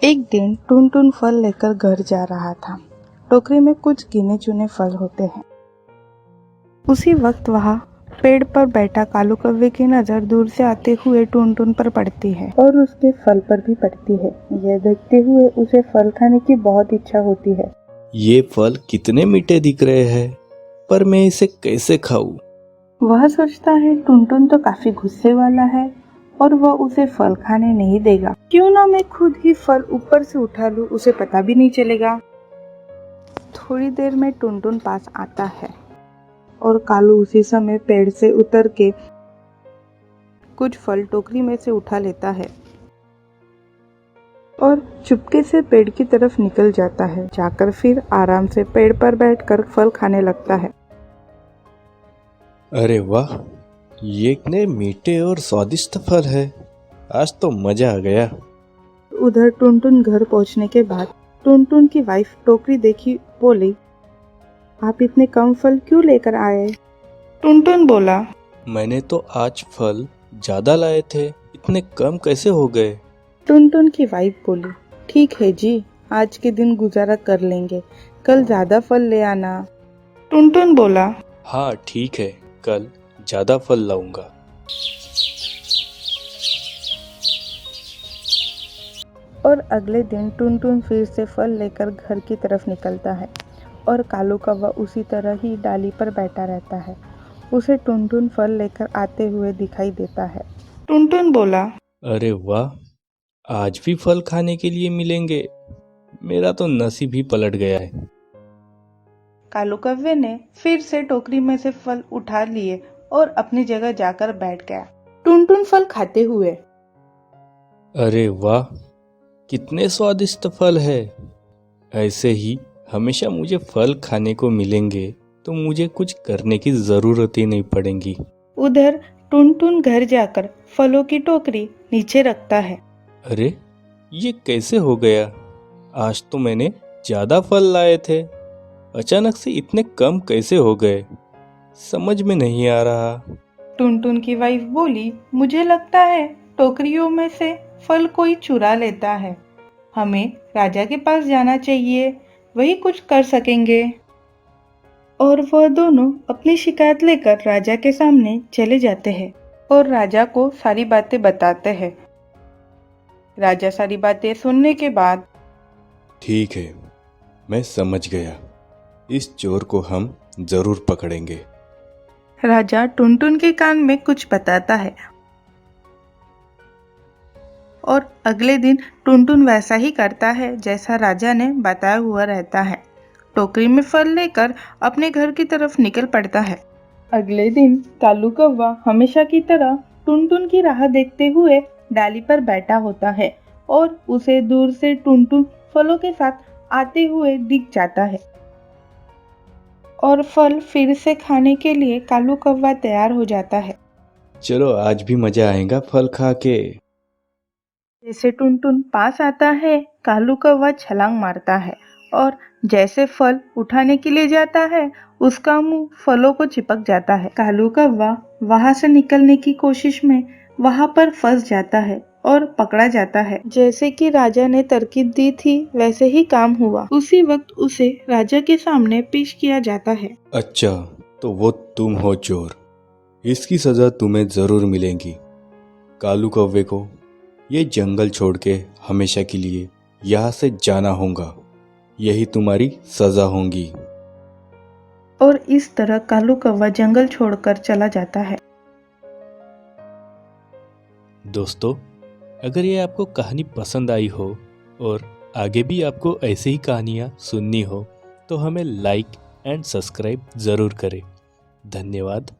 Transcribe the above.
एक दिन टुनटुन फल लेकर घर जा रहा था। टोकरी में कुछ गिने चुने फल होते हैं। उसी वक्त वहाँ पेड़ पर बैठा कालू कौवे की नजर दूर से आते हुए टुनटुन पर पड़ती है और उसके फल पर भी पड़ती है। यह देखते हुए उसे फल खाने की बहुत इच्छा होती है। ये फल कितने मीठे दिख रहे हैं, पर मैं इसे कैसे खाऊं? वह सोचता है टुनटुन तो काफी गुस्से वाला है और वह उसे फल खाने नहीं देगा। क्यों ना मैं खुद ही फल ऊपर से उठा लूं, उसे पता भी नहीं चलेगा। थोड़ी देर में टुनटुन पास आता है और कालू उसी समय पेड़ से उतर के कुछ फल टोकरी में से उठा लेता है और चुपके से पेड़ की तरफ निकल जाता है। जाकर फिर आराम से पेड़ पर बैठकर फल खाने लगता है। अरे वाह, ये इतने मीठे और स्वादिष्ट फल है। आज तो मजा आ गया। उधर टुनटुन घर पहुंचने के बाद टुनटुन की वाइफ टोकरी देखी, बोली, आप इतने कम फल क्यों लेकर आए? टुनटुन बोला, मैंने तो आज फल ज्यादा लाए थे, इतने कम कैसे हो गए? टुनटुन की वाइफ बोली, ठीक है जी, आज के दिन गुजारा कर लेंगे, कल ज्यादा फल ले आना। टुनटुन बोला, हाँ ठीक है, कल ज्यादा फल लाऊंगा। और अगले दिन टुनटुन फिर से फल लेकर घर की तरफ निकलता है और कालू कौवा उसी तरह ही डाली पर बैठा रहता है। उसे टुनटुन फल लेकर आते हुए दिखाई देता है। टुनटुन बोला, अरे वाह, आज भी फल खाने के लिए मिलेंगे। मेरा तो नसीब ही पलट गया है। कालू कौवे ने फिर से टोकरी में से फल उठा लिए और अपनी जगह जाकर बैठ गया। टुनटुन फल खाते हुए, अरे वाह, कितने स्वादिष्ट फल है। ऐसे ही हमेशा मुझे फल खाने को मिलेंगे तो मुझे कुछ करने की जरूरत ही नहीं पड़ेगी। उधर टुनटुन घर जाकर फलों की टोकरी नीचे रखता है। अरे, ये कैसे हो गया? आज तो मैंने ज्यादा फल लाए थे, अचानक से इतने कम कैसे हो गए? समझ में नहीं आ रहा। टुनटुन की वाइफ बोली, मुझे लगता है टोकरियों में से फल कोई चुरा लेता है। हमें राजा के पास जाना चाहिए, वही कुछ कर सकेंगे। और वह दोनों अपनी शिकायत लेकर राजा के सामने चले जाते हैं और राजा को सारी बातें बताते हैं। राजा सारी बातें सुनने के बाद, ठीक है, मैं समझ गया। इस चोर को हम जरूर पकड़ेंगे। राजा टुनटुन के कान में कुछ बताता है और अगले दिन टुनटुन वैसा ही करता है जैसा राजा ने बताया हुआ रहता है। टोकरी में फल लेकर अपने घर की तरफ निकल पड़ता है। अगले दिन कालू कौवा हमेशा की तरह टुनटुन की राह देखते हुए डाली पर बैठा होता है और उसे दूर से टुनटुन फलों के साथ आते हुए दिख जाता है और फल फिर से खाने के लिए कालू कौवा तैयार हो जाता है। चलो, आज भी मजा आएगा फल खा के। जैसे टुनटुन पास आता है, कालू कौवा छलांग मारता है और जैसे फल उठाने के लिए जाता है, उसका मुंह फलों को चिपक जाता है। कालू कौवा वहां से निकलने की कोशिश में वहां पर फंस जाता है और पकड़ा जाता है। जैसे कि राजा ने तरकीब दी थी वैसे ही काम हुआ। उसी वक्त उसे राजा के सामने पेश किया जाता है। अच्छा, तो वो तुम हो चोर। इसकी सजा तुम्हें जरूर मिलेगी। कालू कौवे को ये जंगल छोड़ के हमेशा के लिए यहाँ से जाना होगा। यही तुम्हारी सजा होगी। और इस तरह कालू कौवा जंगल छोड़कर चला जाता है। दोस्तों, अगर ये आपको कहानी पसंद आई हो और आगे भी आपको ऐसे ही कहानियाँ सुननी हो तो हमें लाइक एंड सब्सक्राइब ज़रूर करें। धन्यवाद।